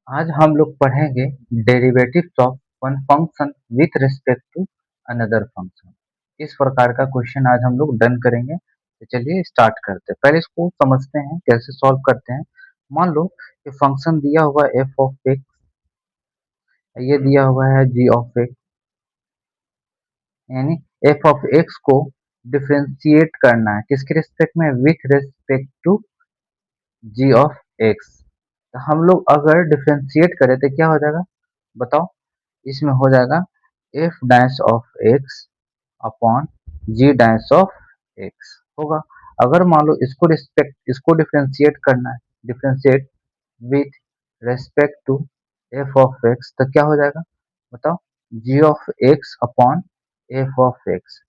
आज हम लोग पढ़ेंगे derivatives of one function with respect to another function. इस प्रकार का क्वेश्चन आज हम लोग डन करेंगे। तो चलिए स्टार्ट करते हैं। पहले इसको समझते हैं कैसे सॉल्व करते हैं। मान लो कि फंक्शन दिया हुआ एफ ऑफ एक्स, ये दिया हुआ है जी ऑफ एक्स, यानी एफ ऑफ एक्स को डिफ्रेंशिएट करना है किसके रिस्पेक्ट में, with respect to g of x. तो हम लोग अगर डिफ्रेंशिएट करें तो क्या हो जाएगा बताओ। इसमें हो जाएगा F dash of X upon G dash of X होगा। अगर मान लो इसको डिफरेंशिएट करना है, differentiate with respect to F of x, तो क्या हो जाएगा बताओ, G of X upon F of X.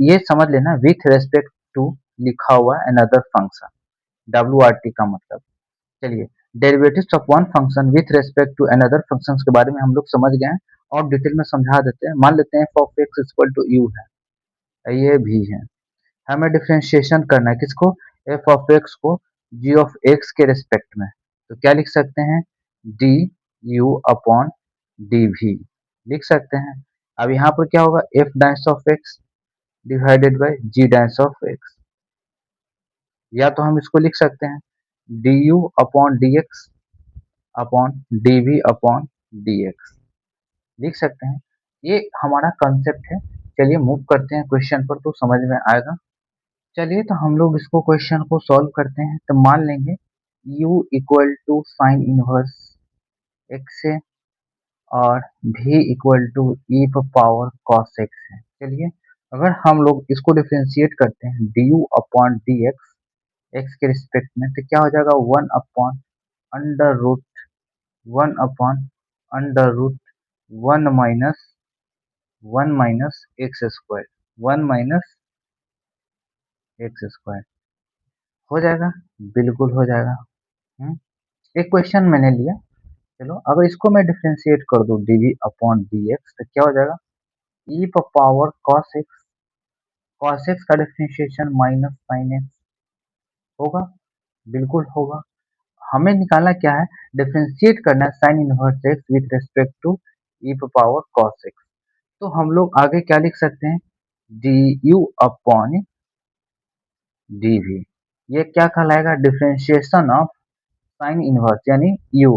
ये समझ लेना विथ रेस्पेक्ट टू लिखा हुआ another function, W R T का मतलब। चलिए, derivatives of one function with respect to another functions के बारे में हम लोग समझ गए हैं और डिटेल में समझा देते हैं। मान लेते हैं f of x equal to u है, ये भी है। हमें डिफरेंशिएशन करना है किसको, एफ ऑफ एक्स को जी ऑफ एक्स के रिस्पेक्ट में। तो क्या लिख सकते हैं, डी यू अपॉन डी भी लिख सकते हैं। अब यहाँ पर क्या होगा, f dash of x divided by g dash of x, या तो हम इसको लिख सकते हैं d you upon D x upon D we upon D x लिख सकते हैं। ये हमारा कंसेप्ट है। चलिए मूव करते हैं क्वेश्चन पर तो समझ में आएगा। चलिए तो हम लोग इसको क्वेश्चन को सॉल्व करते हैं। तो मान लेंगे u equal to sine inverse x है और v equal to e power cos x है। चलिए, अगर हम लोग इसको डिफ्रेंशिएट करते हैं du upon D x x के रिस्पेक्ट में, तो क्या हो जाएगा, under root one upon under root one minus x square, one minus x square हो जाएगा, बिल्कुल हो जाएगा। हम्म, एक क्वेश्चन मैंने लिया। चलो, अगर इसको मैं डिफ्रेंशिएट कर दूं डी अपॉन डी एक्स, तो क्या हो जाएगा, E power cos X, cos X का डिफ्रेंशिएशन माइनस साइन एक्स होगा, बिल्कुल होगा। हमें निकालना क्या है, डिफ्रेंशिएट करना है sine inverse x with respect to e power cos x. तो हम लोग आगे क्या लिख सकते हैं, d you upon D v. ये क्या कहलाएगा, डिफ्रेंशिएशन ऑफ साइन इनवर्स यानी u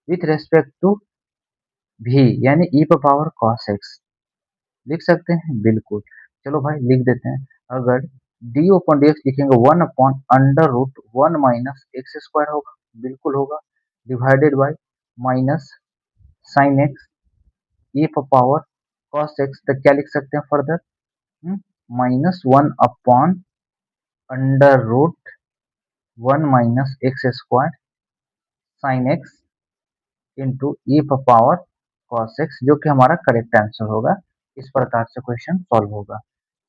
with respect to v यानी ई पावर कॉस एक्स लिख सकते हैं, बिल्कुल। चलो भाई लिख देते हैं। अगर डी अपॉन डी एक्स लिखेंगे one upon under root one minus x square होगा, बिल्कुल होगा, divided by minus sine X E power cos X. तक क्या लिख सकते हैं further, minus one upon under root one minus x square sine X into E power cos X, जो कि हमारा करेक्ट आंसर होगा। इस प्रकार से क्वेश्चन सॉल्व होगा।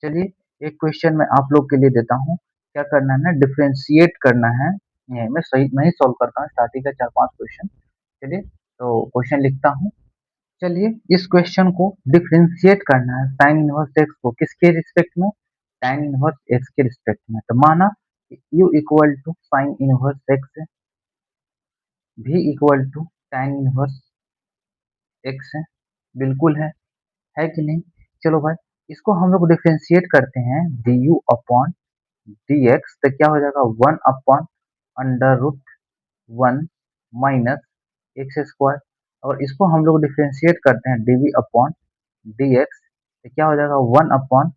चलिए, एक क्वेश्चन मैं आप लोग के लिए देता हूँ। क्या करना है ना, डिफ्रेंशिएट करना है। ये मैं ही सॉल्व करता हूँ स्टार्टिंग का 4-5 क्वेश्चन। चलिए तो क्वेश्चन लिखता हूँ। चलिए, इस क्वेश्चन को डिफ्रेंशिएट करना है साइन इनवर्स एक्स को किसके रिस्पेक्ट में, tan इनवर्स एक्स के रिस्पेक्ट में। तो माना u equal to sine inverse x है, v equal to tan inverse x है, बिल्कुल है कि नहीं। चलो भाई, इसको हम लोग डिफ्रेंशिएट करते हैं d you upon D x, तो क्या हो जाएगा, one upon under root one minus x square. और इसको हम लोग डिफ्रेंशिएट करते हैं d we upon D x, तो क्या हो जाएगा, one upon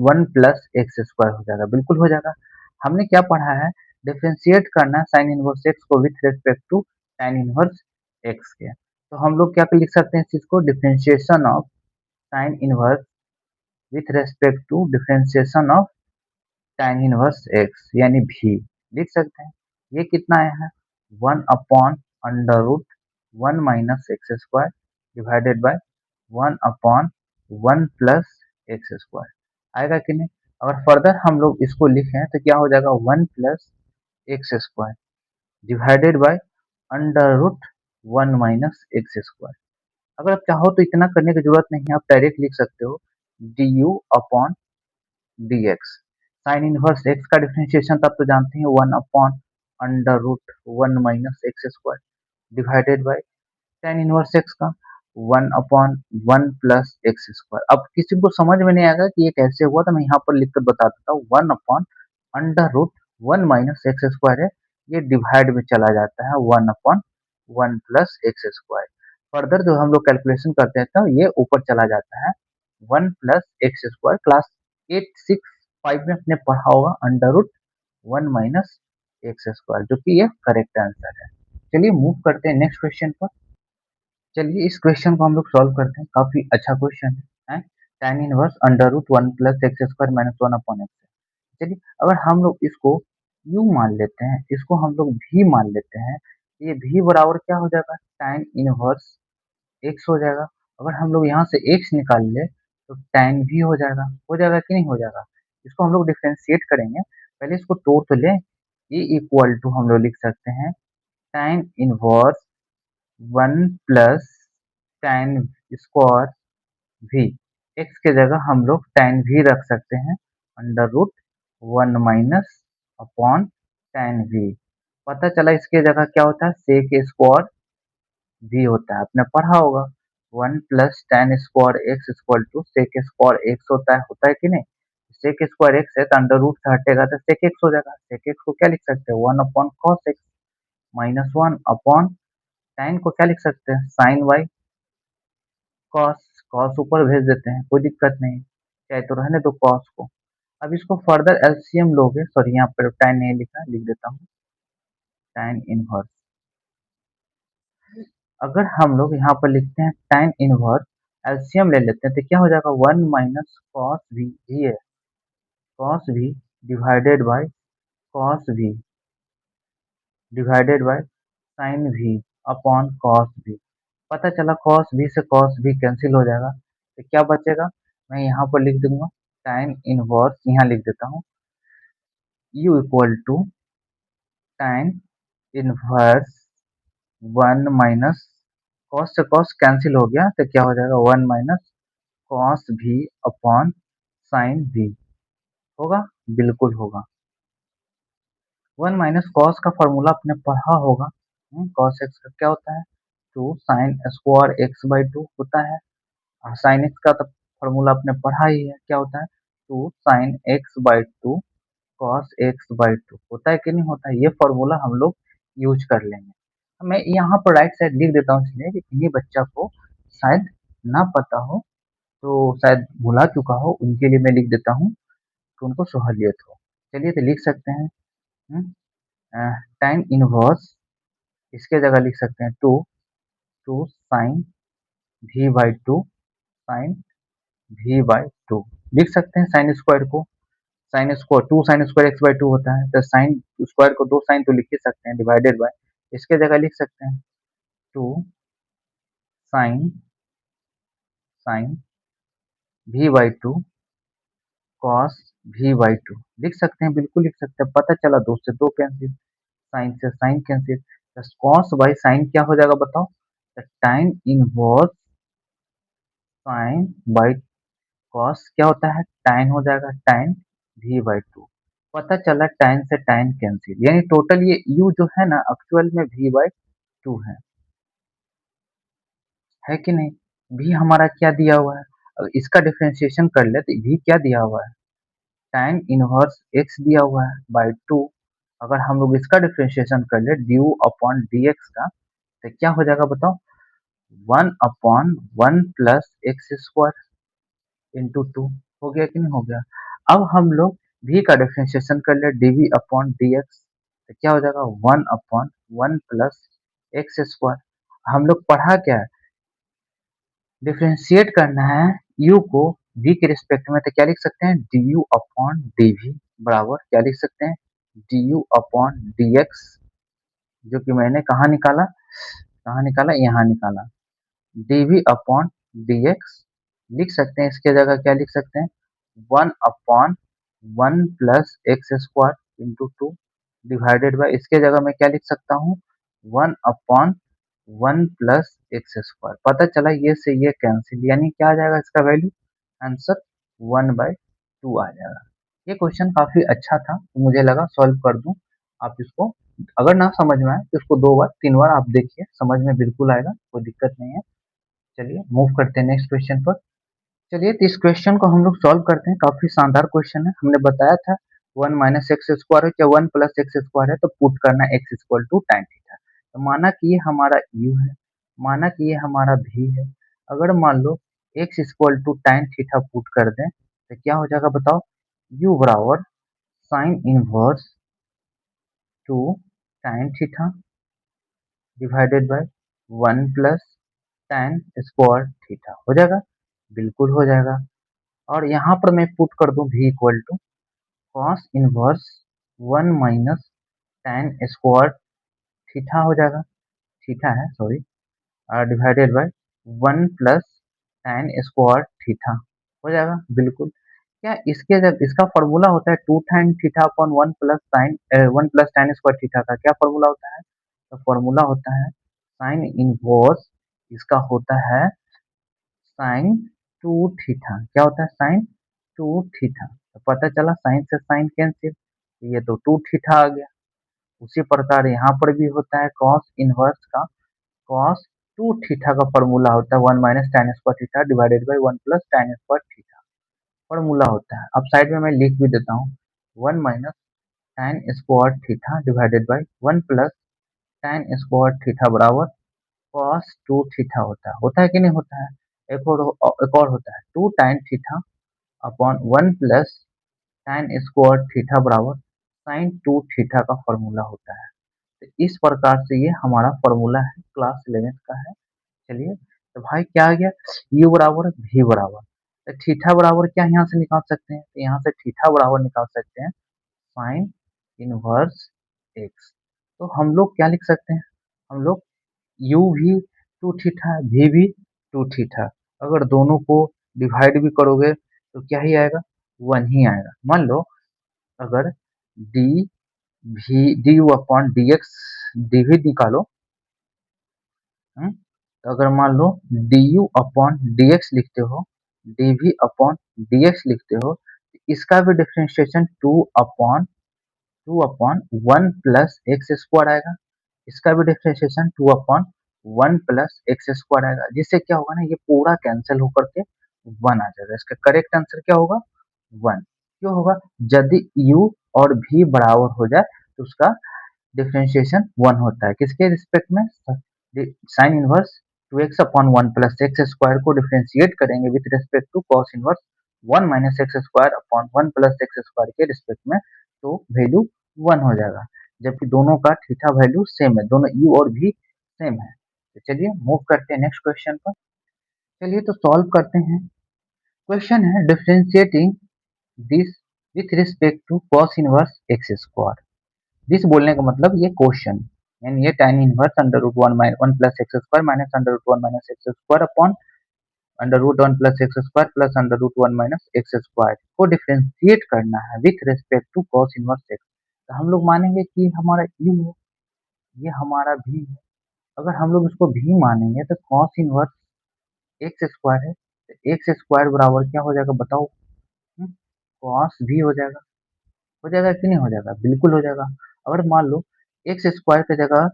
one plus x square हो जाएगा, बिल्कुल हो जाएगा। हमने क्या पढ़ा है, डिफ्रेंशिएट करना साइन इनवर्स एक्स को with respect to tan inverse x के। तो हम लोग क्या लिख सकते हैं इस चीज को, differentiation of sine inverse with respect to differentiation of tan inverse x यानी भी लिख सकते हैं। ये कितना आया है, one upon under root one minus x square divided by one upon one plus x square आएगा कि नहीं। अगर फर्दर हम लोग इसको लिखें तो क्या हो जाएगा, one plus x square divided by under root one minus x square. अगर आप चाहो तो इतना करने की जरूरत नहीं है, आप डायरेक्ट लिख सकते हो d you upon D x. Sine inverse x का डिफरेंशिएशन तब तो जानते हैं one upon under root 1 - x² divided by tan inverse x का 1/1 + x²। अब किसी को समझ में नहीं आएगा कि ये कैसे हुआ, तो मैं यहाँ पर लिखकर बता देता हूँ। 1/√1 - x² है, ये डिवाइड में चला जाता है 1/1 + x²। फर्दर जो हम लोग कैलकुलेशन करते हैं तो ये ऊपर चला जाता है 1 + x²। क्लास 865 में अपने पढ़ा होगा √1 - x², जो कि ये करेक्ट आंसर है। चलिए मूव करते हैं नेक्स्ट क्वेश्चन पर। चलिए इस क्वेश्चन को हम लोग सॉल्व करते हैं, काफी अच्छा क्वेश्चन है। tan inverse √1 + x² - 1/x। चलिए अगर हम लोग इसको u मान लेते हैं, इसको हम लोग v मान लेते हैं, ये v बराबर क्या हो जाएगा, tan इनवर्स x हो जाएगा। अगर हम लोग यहाँ से x निकाल ले तो tan v हो जाएगा कि नहीं हो जाएगा। इसको हम लोग डिफरेंशिएट करेंगे, पहले इसको तोड़ तो ले। ये इक्वल टू हम लोग लिख सकते हैं tan inverse 1 + tan square v। x के जगह हम लोग tan v रख सकते हैं, √1 - अपॉन tan v। पता चला इसके जगह क्या होता है, sec स्क्वायर v होता है, आपने पढ़ा होगा। 1 + tan square x = sec square x होता है कि नहीं। sec स्क्वायर x है तो अंडर रूट से हटेगा तो sec x हो जाएगा। sec x को क्या लिख सकते हैं, 1/cos x -1 अपॉन tan को क्या लिख सकते हैं, sin y। कॉस ऊपर भेज देते हैं, कोई दिक्कत नहीं, चाहे तो रहने दो कॉस को। अब इसको फर्दर एलसीएम लोगे, सॉरी यहाँ पर tan नहीं लिखा, लिख देता हूँ tan इनवर्स। अगर हम लोग यहाँ पर लिखते हैं tan इनवर्स, एलसीएम ले लेते हैं तो क्या हो जाएगा, 1 - cos v ही है, cos v divided bye cos v divided bye sin v upon cos v। पता चला cos v से cos v कैंसिल हो जाएगा, तो क्या बचेगा, मैं यहाँ पर लिख दूंगा tan इनवर्स, यहाँ लिख देता हूँ u equal to tan inverse 1 - cos से cos कैंसिल हो गया तो क्या हो जाएगा, 1 - cos v upon sin v। होगा, बिल्कुल होगा। 1 - cos का फॉर्मूला आपने पढ़ा होगा। cos x का क्या होता है, 2 sin स्क्वायर x/2 होता है। और sin x का तो फॉर्मूला आपने पढ़ा ही है, क्या होता है, 2 sin x/2 cos x/2 होता है कि नहीं होता है। ये फॉर्मूला हम लोग यूज कर लेंगे। मैं यहाँ पर राइट साइड लिख देता हूँ, इसलिए कि किन्हीं बच्चा को शायद ना पता हो, तो शायद भुला चुका हो, उनके लिए मैं लिख देता हूँ तो उनको सहूलियत हो। चलिए तो लिख सकते हैं tan इनवर्स, इसके जगह लिख सकते हैं 2 sin v/2 sin v/2। लिख सकते हैं साइन स्क्वायर को, sine square 2 sin square x/2 होता है, तो साइन स्क्वायर को 2 साइन तो लिख ही सकते हैं, डिवाइडेड बाय, इसके जगह लिख सकते हैं 2 sin sin v/2 cos v/2। लिख सकते हैं, बिल्कुल लिख सकते हैं। पता चला 2 से 2 कैंसिल, साइन से sine cancel, cos by sine क्या हो जाएगा बताओ, टाइन इनवर्स साइन बाई कॉस क्या होता है, टाइन हो जाएगा, टाइन v/2। पता चला टाइन से टाइन कैंसिल, यानी टोटल ये u जो है ना एक्चुअल में v/2 है कि नहीं। v हमारा क्या दिया हुआ है, अगर इसका डिफरेंशिएशन कर ले तो v क्या दिया हुआ है, tan इनवर्स x दिया हुआ है बाय 2। अगर हम लोग इसका डिफरेंशिएशन कर ले ड्यू अपॉन dx का, तो क्या हो जाएगा बताओ, 1/1 प्लस एक्स स्क्वायर इंटू 2। हो गया कि नहीं हो गया। अब हम लोग v का डिफरेंशिएशन कर ले dv अपॉन dx, तो क्या हो जाएगा, 1/1 प्लस एक्स स्क्वायर। हम लोग पढ़ा क्या है, डिफरेंशिएट करना है u को v के रिस्पेक्ट में, तो क्या लिख सकते हैं, du अपॉन dv बराबर क्या लिख सकते हैं, du अपॉन dx, जो कि मैंने कहाँ निकाला, यहाँ निकाला, dv अपॉन dx लिख सकते हैं। इसके जगह क्या लिख सकते हैं, 1/1 plus x square into 2 divided by, इसके जगह मैं क्या लिख सकता हूँ, 1/1 प्लस एक्स स्क्वायर। पता चला ये से ये कैंसिल, यानी क्या आ जाएगा इसका वैल्यू, आंसर 1/2 आ जाएगा। ये क्वेश्चन काफी अच्छा था, तो मुझे लगा सॉल्व कर दूं, आप इसको अगर ना समझ में आए तो इसको 2 बार 3 बार आप देखिए, समझ में बिल्कुल आएगा, कोई दिक्कत नहीं है। चलिए मूव करते हैं नेक्स्ट क्वेश्चन पर। चलिए तो इस क्वेश्चन को हम लोग सॉल्व करते हैं, काफी शानदार क्वेश्चन है। हमने बताया था 1 माइनस एक्स स्क्वायर है या 1 प्लस एक्स स्क्वायर है तो पुट करना x equal to tan theta. तो माना कि ये हमारा u है, माना कि ये हमारा v है। अगर मान लो X equal to tan theta put कर दें तो क्या हो जाएगा बताओ? u बराबर sine inverse to tan theta divided by 1 plus tan square theta हो जाएगा, बिल्कुल हो जाएगा। और यहाँ पर मैं पुट कर दूं v equal to cos inverse 1 minus tan square theta हो जाएगा, थीटा है sorry, divided by 1 plus tan square theta हो जाएगा बिल्कुल। क्या इसके जब इसका फॉर्मूला होता है 2 tan theta upon 1 plus sign 1 plus tan square theta का क्या फॉर्मूला होता है? तो फॉर्मूला होता है साइन इनवर्स, इसका होता है साइन 2 थीटा। क्या होता है? Sine 2 theta. तो पता चला साइन से साइन कैंसिल, ये तो 2 थीटा आ गया। उसी प्रकार यहाँ पर भी होता है कॉस इनवर्स का, कॉस 2 थीटा का फॉर्मूला होता है 1 minus tan square theta divided by 1 plus tan square theta formula होता है। अब साइड में मैं लिख भी देता हूँ 1 minus tan square theta divided by 1 plus tan square theta बराबर कॉस 2 थीटा होता है कि नहीं होता है? एक और होता है 2 tan theta upon 1 plus tan square theta बराबर साइन 2 थीटा का फॉर्मूला होता है। तो इस प्रकार से ये हमारा फॉर्मूला है, क्लास 11th का है। चलिए तो भाई क्या आ गया? u बराबर v बराबर, तो थीटा बराबर क्या यहाँ से निकाल सकते हैं? तो यहाँ से थीटा बराबर निकाल सकते हैं साइन इनवर्स एक्स। तो हम लोग क्या लिख सकते हैं? हम लोग u भी 2 थीटा, v भी 2 थीटा, अगर दोनों को डिवाइड भी करोगे तो क्या ही आएगा? 1 ही आएगा। मान लो अगर डी भी D you upon D x D भी निकालो, तो अगर मान लो D you upon D X लिखते हो, D we upon D X लिखते हो, तो इसका भी differentiation two upon 1 plus x square आएगा। इसका भी differentiation 2 upon 1 plus x square आएगा, जिससे क्या होगा ना, ये पूरा कैंसिल होकर के 1 आ जाएगा। इसका करेक्ट आंसर क्या होगा? 1। क्यों होगा? यदि u और v बराबर हो जाए तो उसका डिफरेंशिएशन 1 होता है। किसके रिस्पेक्ट में? Sine inverse 2x upon 1 plus x square को डिफरेंशिएट करेंगे with respect to cos inverse 1 minus x square upon 1 plus x square के रिस्पेक्ट में, तो वैल्यू 1 हो जाएगा। जबकि दोनों का थीटा वैल्यू सेम है, दोनों u और v सेम है। तो चलिए मूव करते हैं नेक्स्ट क्वेश्चन पर। चलिए तो सॉल्व करते हैं। क्वेश्चन है differentiating this with respect to cos inverse x square. This बोलने का मतलब ये क्वेश्चन, यानी ये tan inverse under root 1 plus x square minus under root 1 minus x square upon under root 1 plus x square plus under root 1 minus x square को differentiate करना है with respect to cos inverse x. तो हम लोग मानेंगे कि हमारा u है, ये हमारा v है। अगर हम लोग इसको v मानेंगे तो कॉस इनवर्स एक्स स्क्वायर है, तो एक्स स्क्वायर बराबर क्या हो जाएगा बताओ? कॉस v हो जाएगा कि नहीं हो जाएगा? बिल्कुल हो जाएगा। अगर मान लो एक्स स्क्वायर की जगह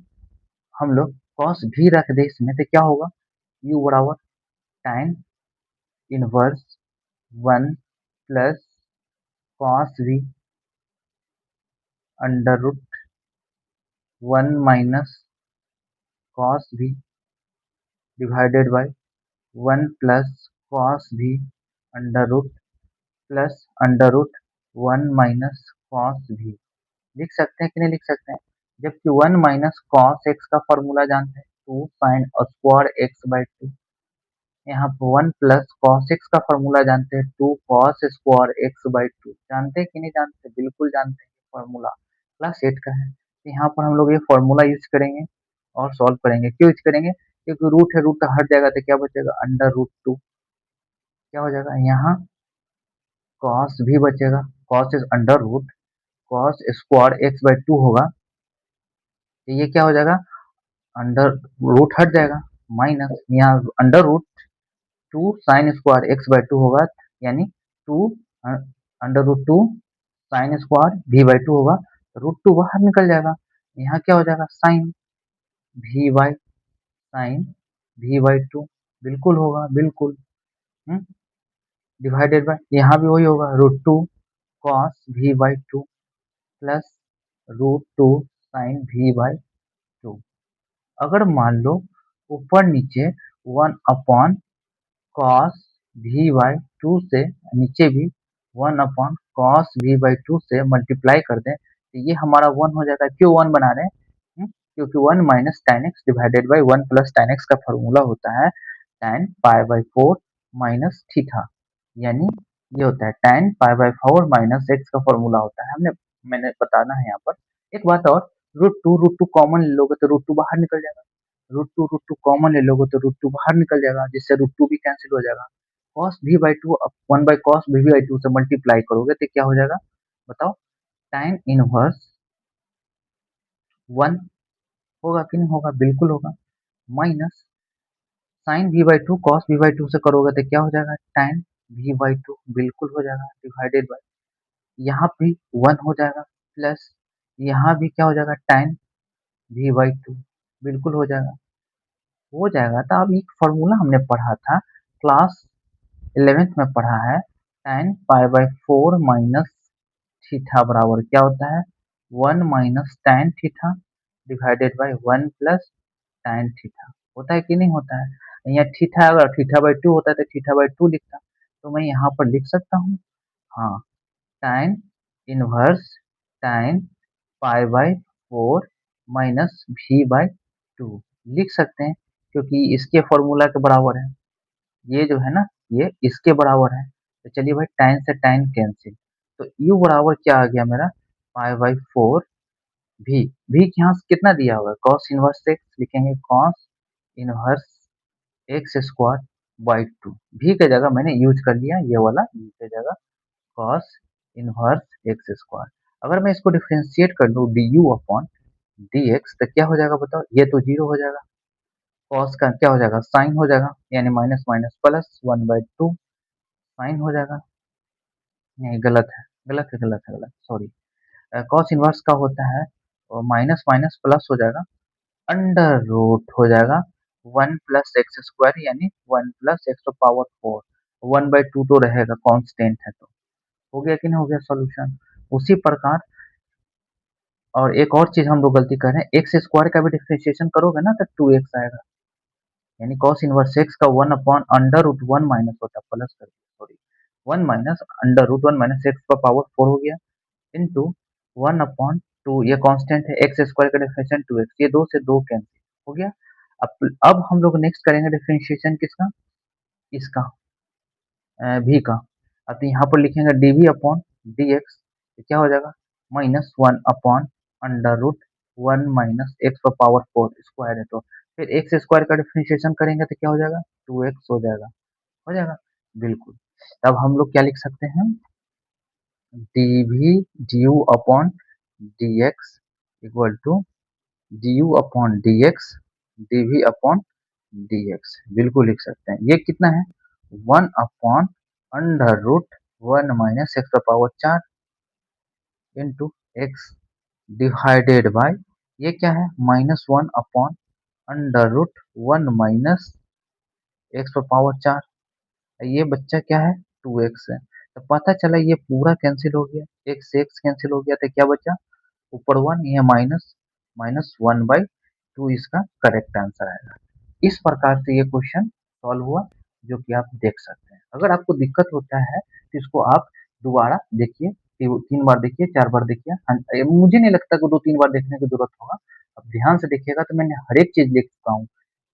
हम लोग कॉस भी रख दे इसमें तो क्या होगा? u बराबर tan inverse 1 plus cos v under root 1 minus cos v divided by 1 plus cos v under root plus under root 1 minus cos v। लिख सकते हैं कि नहीं लिख सकते हैं? जबकि 1 माइनस कॉस एक्स का फॉर्मूला जानते हैं 2 साइन स्क्वायर एक्स बाई 2। यहाँ पर 1 प्लस कॉस एक्स का फॉर्मूला जानते हैं 2 कॉस स्क्वायर एक्स बाई 2। जानते हैं कि नहीं जानते? बिल्कुल जानते हैं, फॉर्मूला क्लास 8 का है। तो यहाँ पर हम लोग ये फॉर्मूला यूज करेंगे और सॉल्व करेंगे। क्यों यूज करेंगे? क्योंकि रूट है, रूट तो हट जाएगा तो क्या बचेगा? Under root 2। क्या हो जाएगा? यहाँ कॉस भी बचेगा, cos is under root cos square x by 2 होगा, तो ये क्या हो जाएगा? अंडर रूट हट जाएगा, माइनस यहाँ under root 2 sine square x by 2 होगा, यानी 2 under root 2 sine square v by 2 होगा, रूट 2 बाहर निकल जाएगा। यहाँ क्या हो जाएगा sine v by sine v by two, बिल्कुल होगा बिल्कुल। डिवाइडेड बाय यहाँ भी वही होगा root two cos v by two plus root two sine v by two. अगर मान लो ऊपर नीचे one upon cos v by two से नीचे भी one upon cos v by two से मल्टीप्लाई कर दें तो ये हमारा वन हो जाएगा। क्यों वन बना रहे हैं? क्योंकि one minus ten x divided by one plus ten x का फॉर्मूला होता है ten pi by four minus theta, यानी ये होता है ten pi by four minus x का फॉर्मूला होता है। मैंने बताना है यहाँ पर एक बात और, रूट टू कॉमन ले लोगे तो रूट टू बाहर निकल जाएगा, रूट टू कॉमन ले लोगे तो रूट टू बाहर निकल जाएगा, जिससे रूट टू भी कैंसिल हो जाएगा। Cos v by to one by cos v by two से मल्टीप्लाई करोगे तो क्या हो जाएगा बताओ, टाइन इनवर्स वन होगा कि नहीं होगा, बिल्कुल होगा, minus sine v by two cos v by two से करोगे तो क्या हो जाएगा टाइन वी बाई टू, बिल्कुल हो जाएगा, डिवाइडेड बाई यहाँ भी वन हो जाएगा प्लस यहाँ भी क्या हो जाएगा टाइन वी बाई टू, बिल्कुल हो जाएगा। तो अब एक फॉर्मूला हमने पढ़ा था क्लास 11th में पढ़ा है, tan pi by four minus theta बराबर क्या होता है one minus tan theta divided by one plus tan theta, होता है कि नहीं होता है। यहाँ थीटा अगर थीटा बाई टू होता है तो थीटा बाई टू लिखता, तो मैं यहाँ पर लिख सकता हूँ हाँ tan inverse tan pi by four minus v by two लिख सकते हैं, क्योंकि इसके फॉर्मूला के बराबर है, ये जो है ना ये इसके बराबर है। तो चलिए भाई tan से tan कैंसिल, तो u बराबर क्या आ गया मेरा पाई बाई फोर भी यहाँ से कितना दिया हुआ है कॉस इनवर्स एक्स, लिखेंगे cos inverse x square by two, भी की जगह मैंने यूज कर लिया ये वाला, भी की जगह कॉस इनवर्स एक्स स्क्वायर। अगर मैं इसको डिफ्रेंशिएट कर दूं D you upon D x तो क्या हो जाएगा बताओ, ये तो जीरो हो जाएगा, कॉस का क्या हो जाएगा साइन हो जाएगा, यानी minus minus plus one by two sine हो जाएगा। नहीं गलत है गलत है गलत है गलत, सॉरी। कॉस इनवर्स का होता है और माइनस माइनस प्लस हो जाएगा, अंडर रूट हो जाएगा वन प्लस एक्स स्क्वायर, यानी one plus x power four, one by to तो रहेगा कांस्टेंट है, तो हो गया कि नहीं हो गया सॉल्यूशन। उसी प्रकार और एक और चीज हम लोग गलती कर रहे हैं, एक्स स्क्वायर का भी डिफरेंशिएशन करोगे ना तो टू एक्स आएगा, यानी कॉस इनवर्स एक्स का one upon under root one minus होता है प्लस कर, sorry one minus under root one minus x का पावर फोर हो गया इंटू वन अपॉन टू, ये कांस्टेंट है एक्स स्क्वायर का डिफरेंशिएशन टू एक्स, ये दो से दो कैंसिल हो गया। अब हम लोग नेक्स्ट करेंगे डिफरेंशिएशन किसका, इसका भी का। अब तो यहाँ पर लिखेंगे d we upon D x, क्या हो जाएगा minus one upon under root one minus x का पावर फोर स्क्वायर है, तो फिर एक्स स्क्वायर का डिफरेंशिएशन करेंगे तो क्या हो जाएगा टू एक्स हो जाएगा बिल्कुल। तब हम लोग क्या लिख सकते हैं d v d you upon D x equal to d you upon D x d we upon D x, बिल्कुल लिख सकते हैं। ये कितना है one upon under root one minus x का पावर चार इंटू एक्स डिवाइडेड बाय ये क्या है minus one upon under root one minus x का पावर चार, ये बच्चा क्या है टू एक्स है, तो पता चला ये पूरा कैंसिल हो गया, एक्स से एक्स कैंसिल हो गया तो क्या बचा ऊपर वन, ये minus minus one by to इसका करेक्ट आंसर आएगा। इस प्रकार से ये क्वेश्चन सॉल्व हुआ, जो कि आप देख सकते हैं। अगर आपको दिक्कत होता है तो इसको आप दोबारा देखिए, तीन बार देखिए चार बार देखिए, मुझे नहीं लगता कि दो तीन बार देखने की जरूरत होगा। अब ध्यान से देखिएगा तो मैंने हर एक चीज लिख चुका हूँ,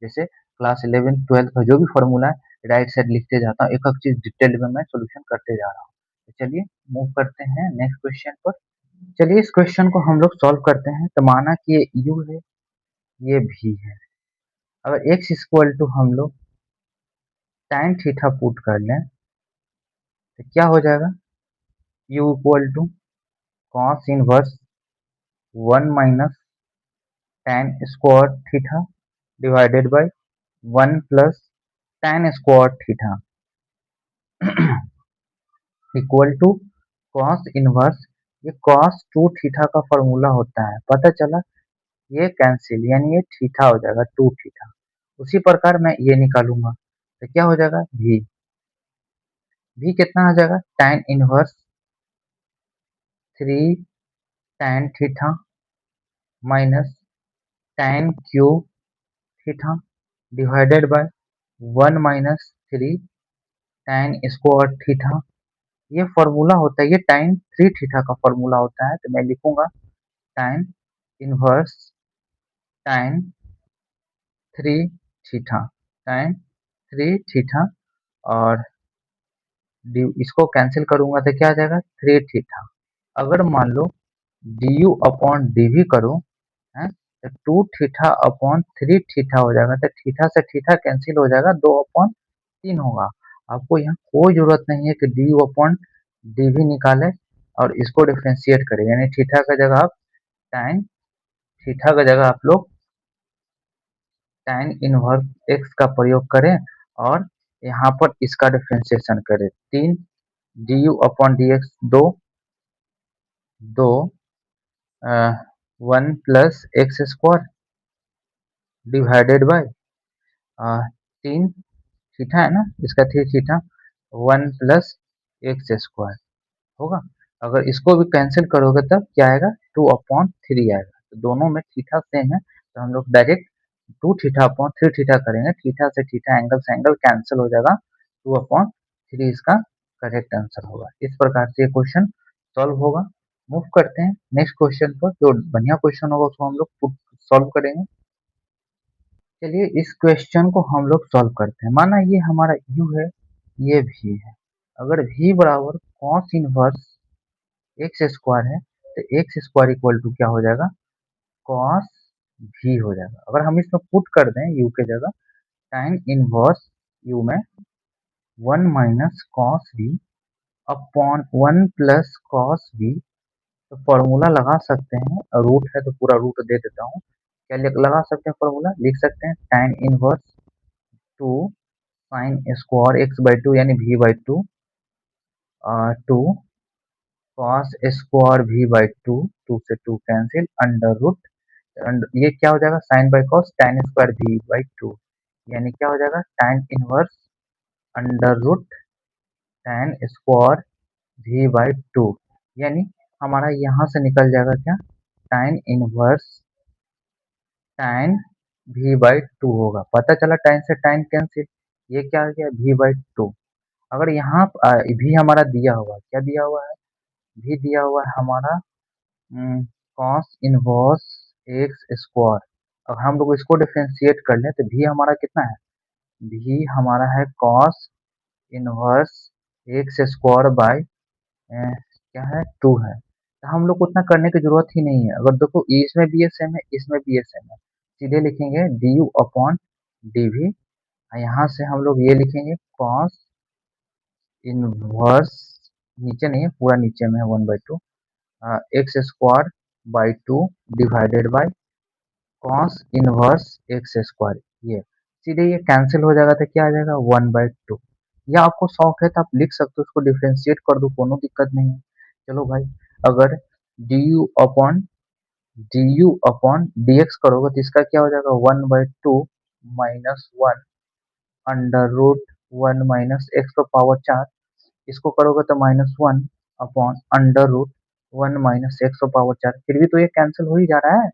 जैसे क्लास 11 12 का जो भी फॉर्मूला है राइट साइड लिखते जाता हूँ, एक एक चीज डिटेल में मैं सोल्यूशन करते जा रहा हूँ। तो चलिए मूव करते हैं नेक्स्ट क्वेश्चन पर। चलिए इस क्वेश्चन को हम लोग सॉल्व करते हैं। तो माना कि ये u है ये v है, अगर x इक्वल टू हम लोग tan थीटा पुट कर लें तो क्या हो जाएगा u equal to cos inverse one minus tan square theta divided by one plus tan square theta equal to cos inverse, ये कॉस टू थीटा का फॉर्मूला होता है, पता चला ये कैंसिल, यानी ये थीटा हो जाएगा 2 थीटा। उसी प्रकार मैं ये निकालूंगा तो क्या हो जाएगा भी। भी कितना आ जाएगा tan inverse 3 tan theta minus tan cube theta divided by 1 minus 3 tan square theta. ये फॉर्मूला होता है, ये tan 3 थीटा का फॉर्मूला होता है, तो मैं लिखूंगा tan inverse tan 3 theta, tan 3 theta, और इसको कैंसिल करूंगा तो क्या आ जाएगा 3 थीटा। अगर मान लो D you upon D V करो है तो 2 थीटा अपॉन 3 थीटा हो जाएगा, तो थीटा से थीटा कैंसिल हो जाएगा, 2 अपॉन 3 होगा। आपको यहाँ कोई जरूरत नहीं है कि d you upon D v निकाले और इसको डिफ्रेंशिएट करें, यानी थीटा का जगह आप tan थीटा का जगह आप लोग tan इनवर्स एक्स का प्रयोग करें और यहाँ पर इसका डिफ्रेंशिएशन करें। 3 D you upon D x, दो दो 1 plus x square divided bye 3 theta है ना, इसका 3 थीटा 1 प्लस एक्स स्क्वायर होगा। अगर इसको भी कैंसिल करोगे तब क्या आएगा 2 अपॉन 3 आएगा। तो दोनों में थीटा सेम है तो हम लोग डायरेक्ट 2 थीटा अपॉन 3 थीटा करेंगे, थीटा से एंगल कैंसिल हो जाएगा, 2 अपॉन 3 इसका करेक्ट आंसर होगा। इस प्रकार से ये क्वेश्चन सॉल्व होगा। मूव करते हैं नेक्स्ट क्वेश्चन पर, जो बढ़िया क्वेश्चन होगा उसको हम लोग सॉल्व करेंगे। चलिए इस क्वेश्चन को हम लोग सॉल्व करते हैं। माना ये हमारा u है, ये v है। अगर v बराबर cos इनवर्स एक्स स्क्वायर है तो एक्स स्क्वायर इक्वल टू क्या हो जाएगा cos v हो जाएगा। अगर हम इसमें पुट कर दें u के जगह tan इनवर्स u में 1 minus cos v upon 1 plus cos v, तो फॉर्मूला लगा सकते हैं, रूट है तो पूरा रूट दे देता हूँ। क्या लगा सकते हैं फॉर्मूला, लिख सकते हैं tan inverse 2 sine square x by two यानी v by to, 2 cos square v by to, 2 से 2 कैंसिल, अंडर रूट, ये क्या हो जाएगा sine by cos tan square v by two, यानी क्या हो जाएगा tan inverse under root tan square v by two, यानी हमारा यहाँ से निकल जाएगा क्या tan inverse tan v by two होगा। पता चला tan से tan कैंसिल, ये क्या आ गया v बाई टू। अगर यहाँ भी हमारा दिया हुआ, क्या दिया हुआ है भी दिया हुआ है हमारा कॉस इनवर्स एक्स स्क्वायर। अब हम लोग इसको डिफ्रेंशिएट कर लें तो भी हमारा कितना है, भी हमारा है cos inverse x square by क्या है 2 है। तो हम लोग को उतना करने की जरूरत ही नहीं है। अगर देखो इसमें भी ये सेम है, इसमें भी ये सेम है, सीधे लिखेंगे d you upon D v. यहाँ से हम लोग ये लिखेंगे कॉस इनवर्स, नीचे नहीं है पूरा नीचे में है 1/2 x square by two divided by cos inverse x square. ये सीधे ये कैंसिल हो जाएगा तो क्या आ जाएगा 1/2। या आपको शौक है तो आप लिख सकते हो, उसको डिफ्रेंशिएट कर दो, कोनो दिक्कत नहीं है। चलो भाई, अगर d you upon D x करोगे तो इसका क्या हो जाएगा 1/2 minus 1 under root 1 minus x पर पावर 4, इसको करोगे तो -1 upon under root 1 minus x power 4। फिर भी तो ये कैंसिल हो ही जा रहा है,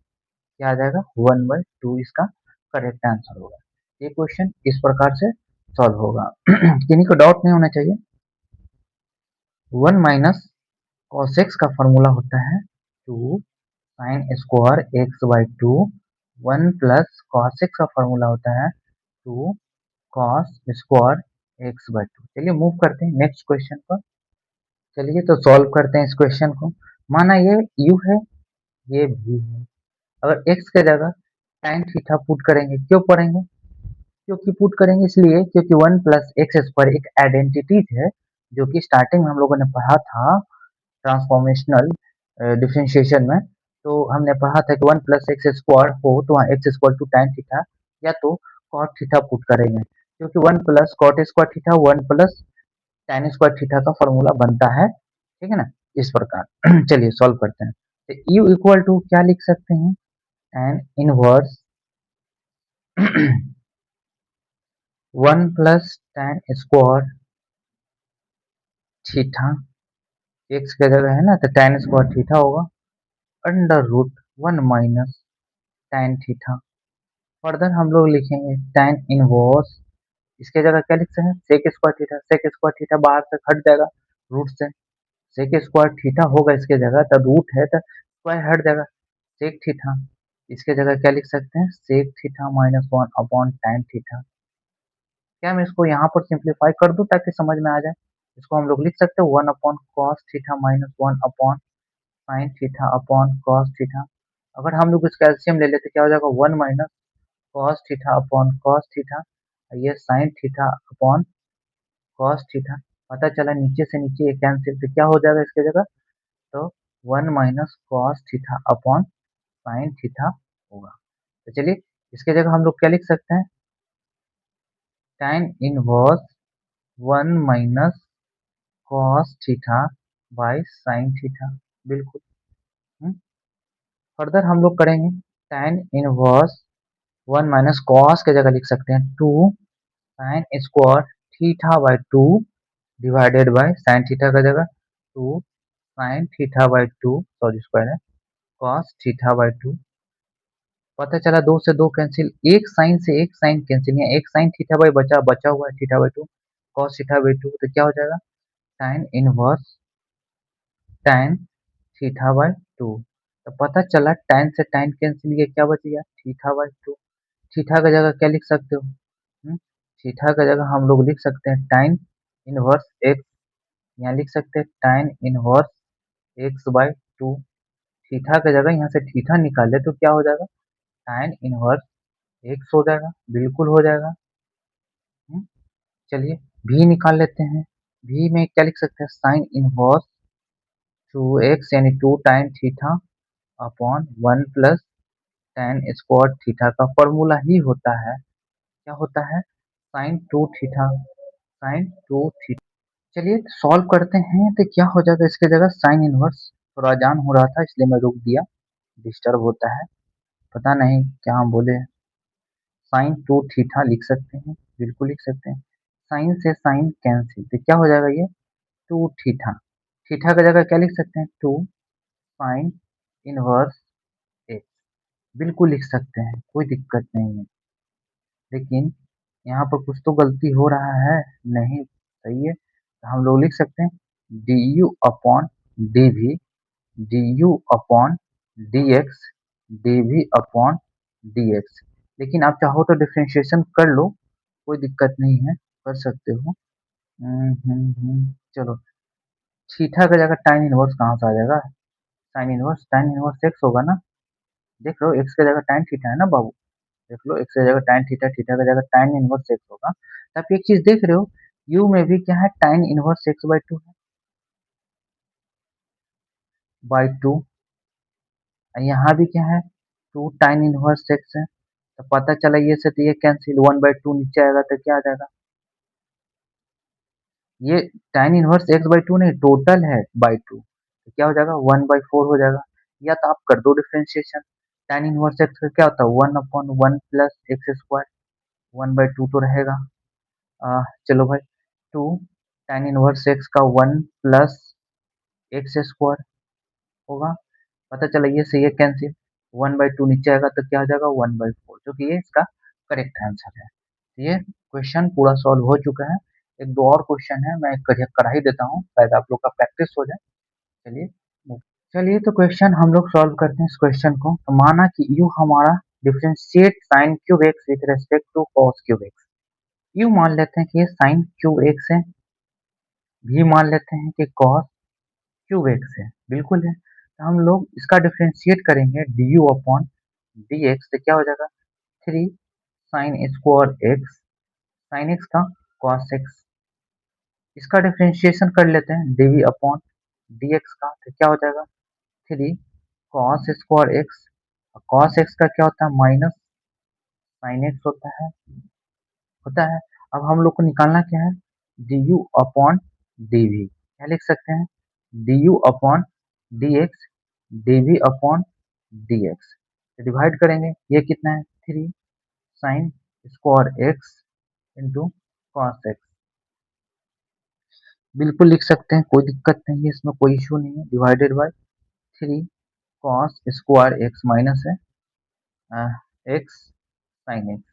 क्या आ जाएगा 1/2 इसका करेक्ट आंसर होगा। ये क्वेश्चन इस प्रकार से सॉल्व होगा। किन्हीं को डाउट नहीं होना चाहिए। 1 माइनस कॉस एक्स का फॉर्मूला होता है 2 sine square x by two, 1 plus cos X का फॉर्मूला होता है 2 cos square x by two. चलिए मूव करते हैं नेक्स्ट क्वेश्चन पर। चलिए तो सॉल्व करते हैं इस क्वेश्चन को। माना ये u है, ये v है। अगर x के जगह tan थीटा पुट करेंगे, क्यों पढ़ेंगे, क्योंकि पुट करेंगे इसलिए क्योंकि 1 प्लस एक्स स्क्वायर एक आइडेंटिटीज है, जो कि स्टार्टिंग में हम लोगों ने पढ़ा था ट्रांसफॉर्मेशनल डिफरेंशिएशन में। तो हमने पढ़ा था कि 1 प्लस एक्स स्क्वायर हो तो वहाँ x square to tan theta या तो कॉट थीटा पुट करेंगे, क्योंकि 1 plus cot square theta 1 plus tan square theta का फॉर्मूला बनता है, ठीक है ना, इस प्रकार। चलिए सॉल्व करते हैं। तो u इक्वल टू क्या लिख सकते हैं tan inverse 1 plus tan square theta, x की जगह है ना, तो tan स्क्वायर थीटा होगा, under root 1 minus tan theta. Further हम लोग लिखेंगे tan इनवर्स, इसके जगह क्या लिख सकते हैं, sec square theta. Sec square theta बाहर से हट जाएगा रूट से, सेक स्क्वायर थीटा होगा इसके जगह, तो रूट है तो स्क्वायर हट जाएगा, सेक थीटा। इसके जगह क्या लिख सकते हैं, sec theta minus 1 upon tan theta. क्या मैं इसको यहाँ पर सिंप्लीफाई कर दूं ताकि समझ में आ जाए। इसको हम लोग लिख सकते हैं 1 upon cos theta minus 1 upon sine theta upon cos theta. अगर हम लोग इसका एलसीएम ले लेते क्या हो जाएगा, 1 minus cos theta upon cos theta, ये sine theta upon cos theta. पता चला नीचे से नीचे ये कैंसिल, तो क्या हो जाएगा इसके जगह, तो 1 minus cos theta upon sine theta होगा। तो चलिए इसके जगह हम लोग क्या लिख सकते हैं, tan inverse 1 minus cos theta by sine theta, बिल्कुल। फर्दर हम लोग करेंगे tan इनवर्स 1 माइनस कॉस के जगह लिख सकते हैं 2 sine square theta by 2 divided by sine theta का जगह 2 sine theta by 2, sorry square है, कॉस थीटा बाय 2। पता चला 2 से 2 कैंसिल, एक साइन से एक साइन कैंसिल, या एक साइन थीटा बाय बचा बचा हुआ है theta by 2, cos theta by 2, तो क्या हो जाएगा, tan inverse tan theta by 2। तो पता चला tan से tan कैंसिल, ये क्या बच गया, थीटा बाय 2। थीटा का जगह क्या लिख सकते हो, थीटा का जगह हम लोग लिख सकते हैं tan इनवर्स एक्स, यहाँ लिख सकते हैं tan inverse x by 2। Theta का जगह यहाँ से थीटा निकाले तो क्या हो जाएगा, tan इनवर्स एक्स हो जाएगा, बिल्कुल हो जाएगा। हम्म, चलिए भी निकाल लेते हैं, भी में क्या लिख सकते हैं, साइन इनवर्स 2x यानी 2 tan theta upon 1 plus tan square theta का फॉर्मूला ही होता है, क्या होता है, साइन 2 थीटा, साइन 2 थीटा। चलिए सॉल्व करते हैं, तो क्या हो जाएगा इसके जगह, साइन इनवर्स, थोड़ा आसान हो रहा था इसलिए मैं रुक दिया, डिस्टर्ब होता है, पता नहीं क्या हम बोले, साइन 2 थीटा लिख सकते हैं, बिल्कुल लिख सकते हैं। साइन से साइन कैंसिल, तो क्या हो जाएगा ये 2 थीटा, थीटा का जगह क्या लिख सकते हैं, 2 साइन इनवर्स एक्स, बिल्कुल लिख सकते हैं, कोई दिक्कत नहीं है। लेकिन यहाँ पर कुछ तो गलती हो रहा है, नहीं सही है, तो हम लोग लिख सकते हैं d you upon D v, d you upon D x, d we upon D x. लेकिन आप चाहो तो डिफ्रेंशिएशन कर लो, कोई दिक्कत नहीं है, कर सकते हो। चलो थीटा का जगह टाइन इनवर्स कहाँ से आ जाएगा, साइन इनवर्स, टाइन इनवर्स एक्स होगा ना, देख लो एक्स की जगह टाइन थीटा है ना बाबू, देख लो एक्स की जगह टाइन थीटा, थीटा की जगह टाइन इनवर्स एक्स होगा। तो आप एक चीज देख रहे हो, यू में भी क्या है, टाइन इनवर्स एक्स बाई 2 है, बाई 2, यहाँ भी क्या है, 2 टाइन इनवर्स एक्स है। तो पता चला ये से, तो ये कैंसिल, 1/2 नीचे आएगा तो क्या आ जाएगा, ये tan इनवर्स एक्स बाई 2 नहीं, टोटल है बाई 2, तो क्या हो जाएगा 1/4 हो जाएगा। या तो आप कर दो डिफ्रेंशिएशन, tan इनवर्स एक्स का क्या होता है 1 अपॉन 1 प्लस एक्स स्क्वायर, 1/2 तो रहेगा। चलो भाई 2 tan इनवर्स एक्स का 1 प्लस एक्स स्क्वायर होगा। पता चला ये से ये कैंसिल, 1/2 नीचे आएगा तो क्या हो जाएगा 1/4, जो कि ये इसका करेक्ट आंसर है। ये क्वेश्चन पूरा सॉल्व हो चुका है। एक दो और क्वेश्चन है, मैं करा ही देता हूँ, शायद आप लोग का प्रैक्टिस हो जाए। चलिए चलिए तो क्वेश्चन हम लोग सॉल्व करते हैं इस क्वेश्चन को। तो माना कि यू हमारा differentiate sine cube x with respect to cos cube x. U मान लेते हैं कि ये साइन क्यूब एक्स है, भी मान लेते हैं कि कॉस क्यूब एक्स है, बिल्कुल है। तो हम लोग इसका डिफरेंशिएट करेंगे D you upon D x, तो क्या हो जाएगा 3 sine square x, sine x का कॉस एक्स। इसका डिफरेंशिएशन कर लेते हैं डीवी अपॉन डी एक्स का, तो क्या हो जाएगा 3 cos square x, cos X का क्या होता है माइनस साइन एक्स होता है। अब हम लोग को निकालना क्या है, d you upon D v, क्या लिख सकते हैं d you upon D x, d we upon D x. Divide करेंगे, ये कितना है 3 sine square x into cos x. बिल्कुल लिख सकते हैं, कोई दिक्कत नहीं है, इसमें कोई इशू नहीं है। Divided by 3 cos square x minus है एक्स साइन एक्स।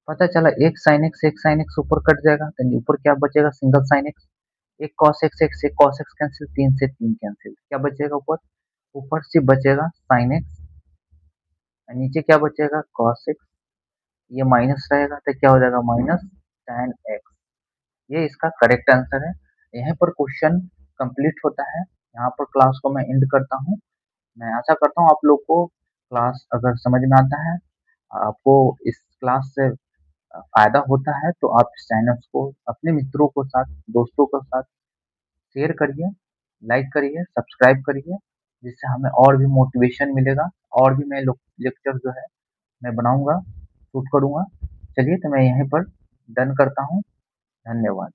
पता चला एक साइन एक्स ऊपर कट जाएगा, तो ऊपर क्या बचेगा सिंगल साइन एक्स। एक कॉस एक्स एक्स एक कॉस एक्स कैंसिल, 3 से 3 कैंसिल, क्या बचेगा ऊपर, ऊपर से बचेगा साइन एक्स, नीचे क्या बचेगा कॉस एक्स, ये माइनस रहेगा तो क्या हो जाएगा माइनस tan एक्स। ये इसका करेक्ट आंसर है। यहाँ पर क्वेश्चन कंप्लीट होता है। यहाँ पर क्लास को मैं एंड करता हूँ। मैं आशा करता हूँ आप लोग को क्लास अगर समझ में आता है, आपको इस क्लास से फायदा होता है, तो आप इस चैनल को अपने मित्रों के साथ, दोस्तों के साथ शेयर करिए, लाइक करिए, सब्सक्राइब करिए, जिससे हमें और भी मोटिवेशन मिलेगा। और भी मैं लेक्चर जो है मैं बनाऊंगा, शूट करूंगा। चलिए तो मैं यहीं पर डन करता हूँ। धन्यवाद।